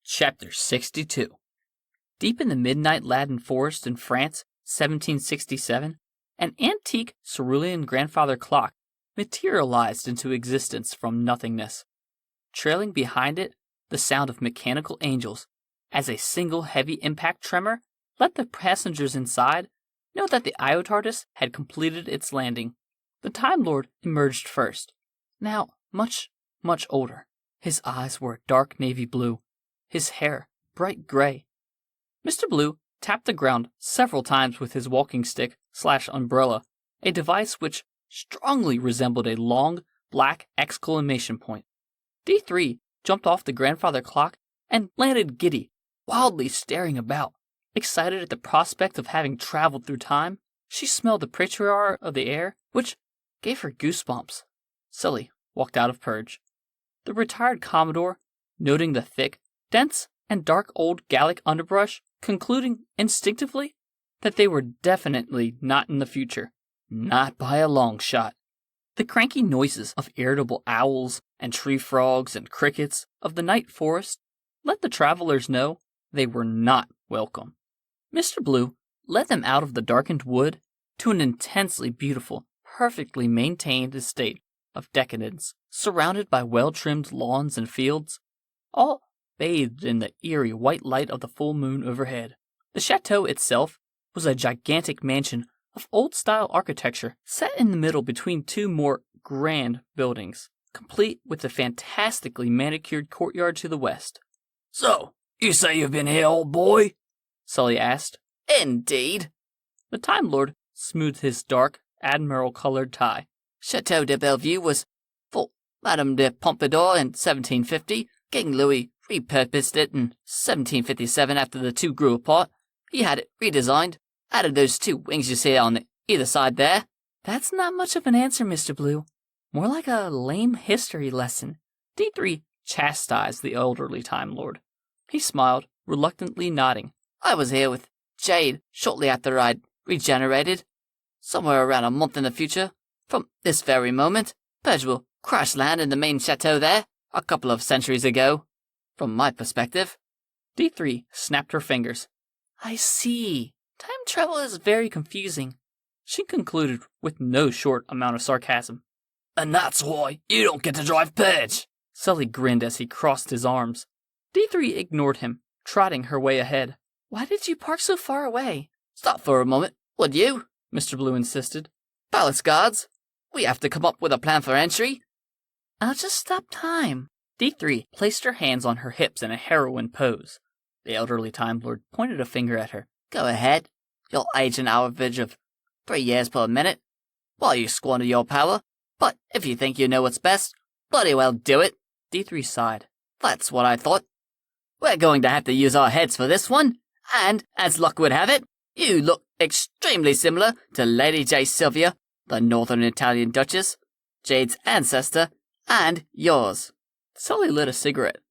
Chapter 62. Deep in the midnight Latin forest in France, 1767, an antique cerulean grandfather clock materialized into existence from nothingness. Trailing behind it, the sound of mechanical angels, as a single heavy impact tremor let the passengers inside know that the IOTARDIS had completed its landing. The Time Lord emerged first, now much older. His eyes were a dark navy blue, his hair bright gray. Mr. Blue tapped the ground several times with his walking stick/umbrella, a device which strongly resembled a long, black exclamation point. D3 jumped off the grandfather clock and landed giddy, wildly staring about. Excited at the prospect of having traveled through time, she smelled the pétrir of the air, which gave her goosebumps. Sully walked out of Purge. The retired Commodore, noting the thick, dense, and dark old Gallic underbrush, concluding instinctively that they were definitely not in the future. Not by a long shot. The cranky noises of irritable owls and tree frogs and crickets of the night forest let the travelers know they were not welcome. Mr. Blue led them out of the darkened wood to an intensely beautiful, perfectly maintained estate of decadence, surrounded by well-trimmed lawns and fields, all bathed in the eerie white light of the full moon overhead. The chateau itself was a gigantic mansion of old-style architecture set in the middle between two more grand buildings, complete with a fantastically manicured courtyard to the west. "So, you say you've been here, old boy?" Sully asked. "Indeed." The Time Lord smoothed his dark, admiral-colored tie. "Chateau de Bellevue was for Madame de Pompadour in 1750. King Louis repurposed it in 1757 after the two grew apart. He had it redesigned, added those two wings you see on either side there." "That's not much of an answer, Mr. Blue. More like a lame history lesson." D3 chastised the elderly Time Lord. He smiled, reluctantly nodding. "I was here with Jade shortly after I'd regenerated. Somewhere around a month in the future, from this very moment, Purge will crash land in the main chateau there, a couple of centuries ago, from my perspective." D3 snapped her fingers. "I see. Time travel is very confusing," she concluded with no short amount of sarcasm. "And that's why you don't get to drive Purge." Sully grinned as he crossed his arms. D3 ignored him, trotting her way ahead. "Why did you park so far away?" "Stop for a moment, would you?" Mr. Blue insisted. "Palace guards, we have to come up with a plan for entry." "I'll just stop time." D3 placed her hands on her hips in a heroine pose. The elderly Time Lord pointed a finger at her. "Go ahead. You'll age an average of 3 years per minute while you squander your power, but if you think you know what's best, bloody well do it." D3 sighed. "That's what I thought. We're going to have to use our heads for this one, and as luck would have it, you look extremely similar to Lady J. Sylvia, the Northern Italian Duchess, Jade's ancestor, and yours." Sully lit a cigarette.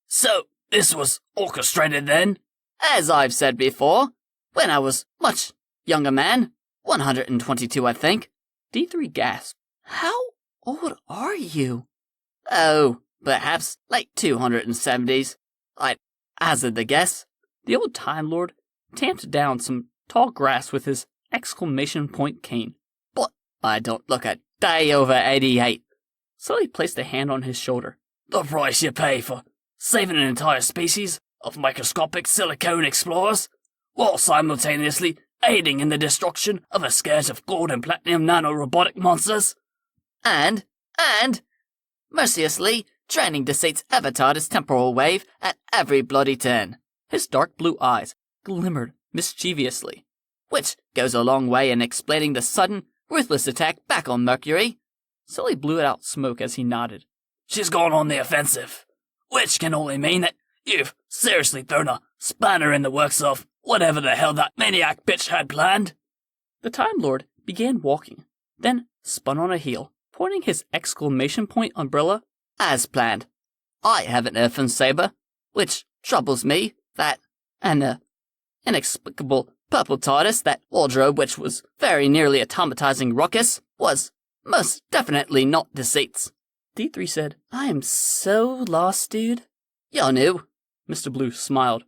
"So, this was orchestrated then?" "As I've said before, when I was much younger man, 122 I think." D3 gasped. "How old are you?" "Oh, perhaps late 270s. I'd hazard the guess." The old Time Lord tamped down some tall grass with his exclamation point cane. "But I don't look a day over 88. Sully placed a hand on his shoulder. "The price you pay for saving an entire species of microscopic silicone explorers, while simultaneously aiding in the destruction of a scourge of gold and platinum nanorobotic monsters. And, mercilessly draining Deceit's avatar's temporal wave at every bloody turn." His dark blue eyes glimmered mischievously. "Which goes a long way in explaining the sudden, ruthless attack back on Mercury." Sully blew out smoke as he nodded. "She's gone on the offensive, which can only mean that you've seriously thrown a spanner in the works of whatever the hell that maniac bitch had planned." The Time Lord began walking, then spun on a heel, pointing his exclamation point umbrella. "As planned. I have an earthen saber, which troubles me, that, and the inexplicable purple TARDIS, that wardrobe which was very nearly automatizing ruckus, was most definitely not Deceit's." D3 said, "I am so lost, dude." "You're new." Mr. Blue smiled.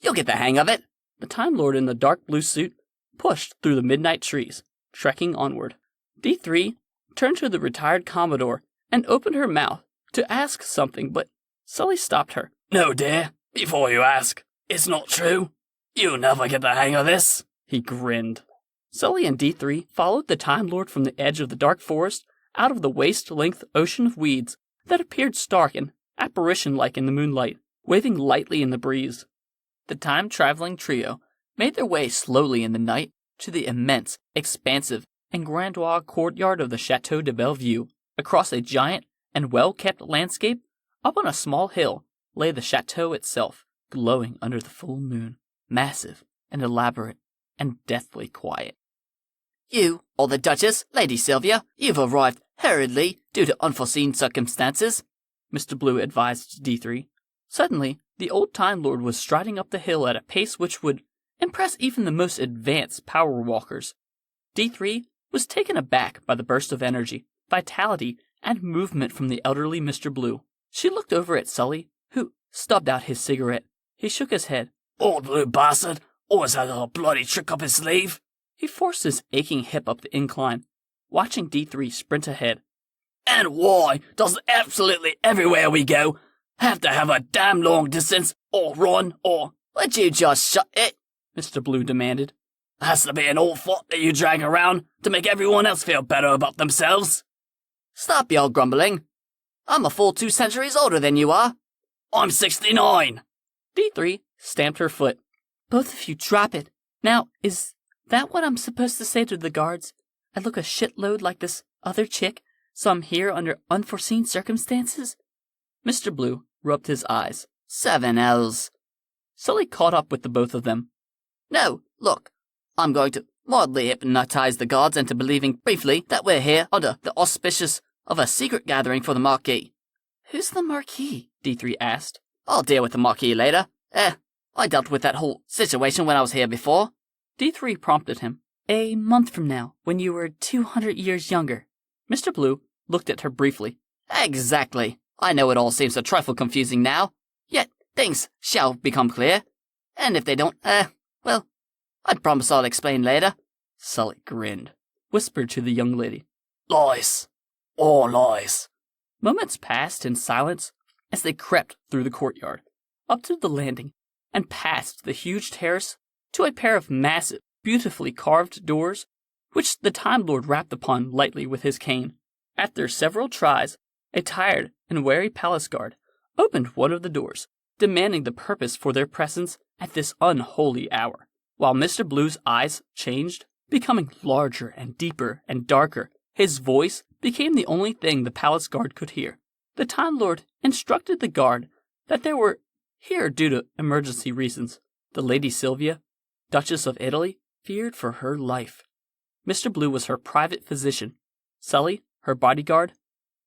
You'll get the hang of it. The Time Lord in the dark blue suit pushed through the midnight trees, trekking onward. D3 turned to the retired Commodore and opened her mouth to ask something, but Sully stopped her. No, dear, before you ask, it's not true. You'll never get the hang of this. He grinned. Sully and D3 followed the Time Lord from the edge of the dark forest out of the waist-length ocean of weeds that appeared stark and apparition-like in the moonlight, waving lightly in the breeze. The time-traveling trio made their way slowly in the night to the immense, expansive, and grandiose courtyard of the Chateau de Bellevue. Across a giant and well-kept landscape, up on a small hill, lay the chateau itself, glowing under the full moon, massive and elaborate and deathly quiet. You, or the Duchess, Lady Sylvia, you've arrived hurriedly due to unforeseen circumstances, Mr. Blue advised D3. Suddenly, the old Time Lord was striding up the hill at a pace which would impress even the most advanced power walkers. D3 was taken aback by the burst of energy, vitality, and movement from the elderly Mr. Blue. She looked over at Sully, who stubbed out his cigarette. He shook his head. Old blue bastard always had a bloody trick up his sleeve. He forced his aching hip up the incline, watching D3 sprint ahead. And why does absolutely everywhere we go have to have a damn long distance or run or... Would you just shut it? Mr. Blue demanded. Has to be an old thought that you drag around to make everyone else feel better about themselves. Stop your grumbling. I'm a full 2 centuries older than you are. I'm 69. D3 stamped her foot. Both of you drop it. Now, is that what I'm supposed to say to the guards? I look a shitload like this other chick, so I'm here under unforeseen circumstances? Mr. Blue rubbed his eyes. 7 L's. Sully caught up with the both of them. No, look. I'm going to mildly hypnotize the guards into believing briefly that we're here under the auspices of a secret gathering for the Marquis. Who's the Marquis? D3 asked. I'll deal with the Marquis later. I dealt with that whole situation when I was here before. D3 prompted him. A month from now, when you were 200 years younger. Mr. Blue looked at her briefly. Exactly. I know it all seems a trifle confusing now, yet things shall become clear. And if they don't, well, I'd promise I'll explain later. Sully grinned, whispered to the young lady. Lies. All lies. Moments passed in silence as they crept through the courtyard, up to the landing, and past the huge terrace to a pair of massive, beautifully carved doors, which the Time Lord rapped upon lightly with his cane. After several tries, a tired and wary palace guard opened one of the doors, demanding the purpose for their presence at this unholy hour, while Mr. Blue's eyes changed, becoming larger and deeper and darker. His voice became the only thing the palace guard could hear. The Time Lord instructed the guard that they were here due to emergency reasons. The Lady Sylvia, Duchess of Italy, feared for her life. Mr. Blue was her private physician, Sully her bodyguard,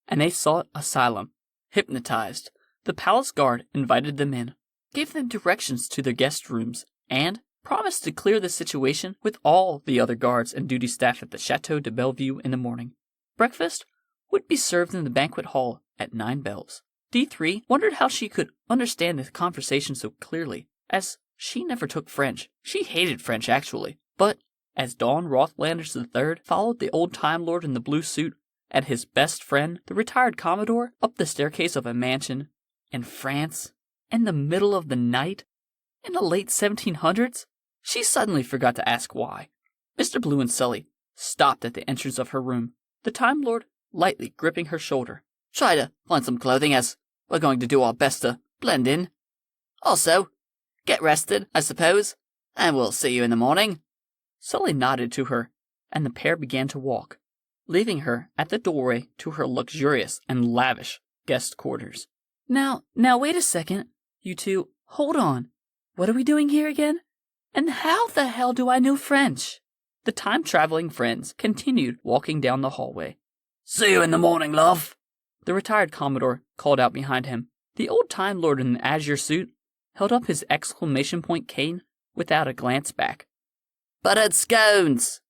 and they sought asylum. Hypnotized, the palace guard invited them in, gave them directions to their guest rooms, and promised to clear the situation with all the other guards and duty staff at the Chateau de Bellevue in the morning. Breakfast would be served in the banquet hall at 9 bells. D3 wondered how she could understand the conversation so clearly, as she never took French. She hated French, actually. But as Dawn Rothlanders III followed the old Time Lord in the blue suit and his best friend, the retired Commodore, up the staircase of a mansion in France, in the middle of the night, in the late 1700s, she suddenly forgot to ask why. Mr. Blue and Sully stopped at the entrance of her room, the Time Lord lightly gripping her shoulder. Try to find some clothing, as we're going to do our best to blend in. Also, get rested, I suppose, and we'll see you in the morning. Sully nodded to her, and the pair began to walk, leaving her at the doorway to her luxurious and lavish guest quarters. Now, wait a second. You two, hold on. What are we doing here again? And how the hell do I know French? The time-traveling friends continued walking down the hallway. See you in the morning, love. The retired Commodore called out behind him. The old Time Lord in the azure suit held up his exclamation point cane without a glance back. Buttered scones,